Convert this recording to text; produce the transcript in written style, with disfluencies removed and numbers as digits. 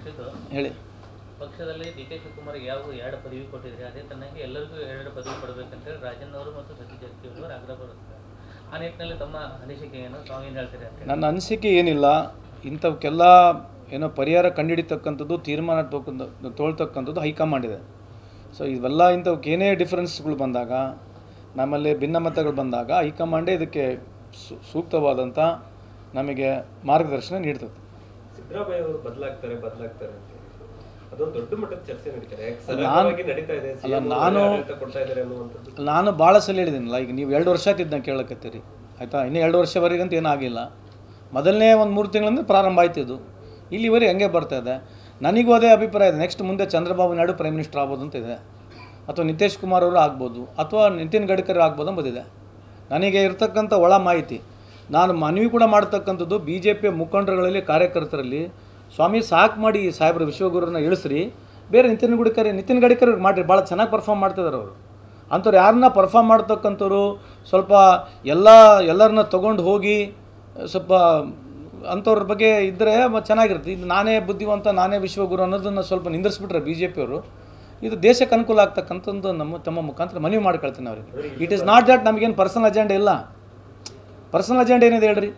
ಮುಗಿಸಿದ್ದು ಹೇಳಿ. ಪಕ್ಷದಲ್ಲಿ D K ಶಿವಕುಮಾರ್ಗೆ ಯಾವ 2 ಪದವಿ ಕೊಟ್ಟಿದ್ರಿ, ಅದೇ ತನ್ನಂಗೆ ಎಲ್ಲರಿಗೂ 2 ಪದವಿ ಕೊಡಬೇಕಂತೇಳಿ ರಾಜನ್ ಅವರು ಮತ್ತು ಸತೀಶ್ ಜಾರಕಿಹೊಳಿ ಅವರು ಆಗ್ರಹ ಬರುತ್ತಾರೆ. ಆ ನಿಟ್ಟಿನಲ್ಲಿ ತಮ್ಮ ಅನಿಸಿಕೆ ಏನು, ತಾವು ಏನು ಹೇಳ್ತೀರಿ ಅಂತ? ನನ್ನ ಅನಿಸಿಕೆ ಏನಿಲ್ಲ, ಇಂಥವಕ್ಕೆಲ್ಲ ಏನೋ ಪರಿಹಾರ ಕಂಡುಹಿಡಿತಕ್ಕಂಥದ್ದು, ತೀರ್ಮಾನ ತೊಗೊಳ್ತಕ್ಕಂಥದ್ದು ಹೈಕಮಾಂಡ್ ಇದೆ. ಸೊ ಇವೆಲ್ಲ ಇಂಥವಕ್ಕೆ ಏನೇ ಡಿಫ್ರೆನ್ಸ್ಗಳು ಬಂದಾಗ, ನಮ್ಮಲ್ಲಿ ಭಿನ್ನಮತಗಳು ಬಂದಾಗ ಹೈಕಮಾಂಡೇ ಇದಕ್ಕೆ ಸೂಕ್ತವಾದಂಥ ನಮಗೆ ಮಾರ್ಗದರ್ಶನ ನೀಡ್ತದೆ. ಸಿದ್ದರಾಮಯ್ಯ ಅವರು ಬದಲಾಗ್ತಾರೆ ಅಂತ ಅದೊಂದು ದೊಡ್ಡ ಮಟ್ಟದ ಚರ್ಚೆ ನಡೀತಾರೆ. ನಾನು ಭಾಳ ಸಲ ಹೇಳಿದ್ದೀನಲ್ಲ, ಈಗ ನೀವು 2 ವರ್ಷ ಆಯ್ತಿದ್ದು ನಾನು ಕೇಳಕತ್ತೀರಿ ಆಯಿತಾ. ಇನ್ನೂ 2 ವರ್ಷವರೆಗಂತ ಏನಾಗಿಲ್ಲ. ಮೊದಲನೇ ಒಂದು 3 ತಿಂಗಳಿಂದ ಪ್ರಾರಂಭ ಆಯ್ತಿದ್ದು, ಇಲ್ಲಿವರೆಗೆ ಹಂಗೆ ಬರ್ತಾಯಿದೆ. ನನಗೂ ಅದೇ ಅಭಿಪ್ರಾಯ ಇದೆ. ನೆಕ್ಸ್ಟ್ ಮುಂದೆ ಚಂದ್ರಬಾಬು ನಾಯ್ಡು ಪ್ರೈಮ್ ಮಿನಿಸ್ಟರ್ ಆಗ್ಬೋದು ಅಂತ ಇದೆ, ಅಥವಾ ನಿತೀಶ್ ಕುಮಾರ್ ಅವರು ಆಗ್ಬೋದು, ಅಥವಾ ನಿತಿನ್ ಗಡ್ಕರಿ ಆಗ್ಬೋದು ಅಂಬೋದಿದೆ. ನನಗೆ ಇರ್ತಕ್ಕಂಥ ಒಳ ಮಾಹಿತಿ. ನಾನು ಮನವಿ ಕೂಡ ಮಾಡ್ತಕ್ಕಂಥದ್ದು ಬಿ ಜೆ ಪಿಯ ಮುಖಂಡರುಗಳಲ್ಲಿ, ಕಾರ್ಯಕರ್ತರಲ್ಲಿ, ಸ್ವಾಮಿ ಸಾಕು ಮಾಡಿ ಸಾಹೇಬ್ರ ವಿಶ್ವಗುರುನ ಇಳಿಸ್ರಿ, ಬೇರೆ ನಿತಿನ್ ಗಡ್ಕರಿ ಮಾಡಿರಿ, ಭಾಳ ಚೆನ್ನಾಗಿ ಪರ್ಫಾರ್ಮ್ ಮಾಡ್ತಿದ್ದಾರೆ ಅವರು. ಅಂಥವ್ರು ಯಾರನ್ನ ಪರ್ಫಾರ್ಮ್ ಮಾಡ್ತಕ್ಕಂಥವ್ರು ಸ್ವಲ್ಪ ಎಲ್ಲರನ್ನ ತೊಗೊಂಡು ಹೋಗಿ ಸ್ವಲ್ಪ ಅಂಥವ್ರ ಬಗ್ಗೆ ಇದ್ದರೆ ಚೆನ್ನಾಗಿರುತ್ತೆ. ಇದು ನಾನೇ ಬುದ್ಧಿವಂತ, ನಾನೇ ವಿಶ್ವಗುರು ಅನ್ನೋದನ್ನು ಸ್ವಲ್ಪ ನಿಂದಿರಿಸ್ಬಿಟ್ರೆ ಬಿ ಜೆ ಪಿಯವರು, ಇದು ದೇಶಕ್ಕೆ ಅನುಕೂಲ ಆಗ್ತಕ್ಕಂಥದ್ದು ತಮ್ಮ ಮುಖಾಂತರ ಮನವಿ ಮಾಡ್ಕೊಳ್ತೀನಿ ಅವರಿಗೆ. ಇಟ್ ಈಸ್ ನಾಟ್ ದ್ಯಾಟ್ ನಮಗೇನು ಪರ್ಸನಲ್ ಅಜೆಂಡಾ ಇಲ್ಲ. ಪರ್ಸನಲ್ ಅಜೆಂಡಾ ಏನಿದೆ ಹೇಳ್ರಿ?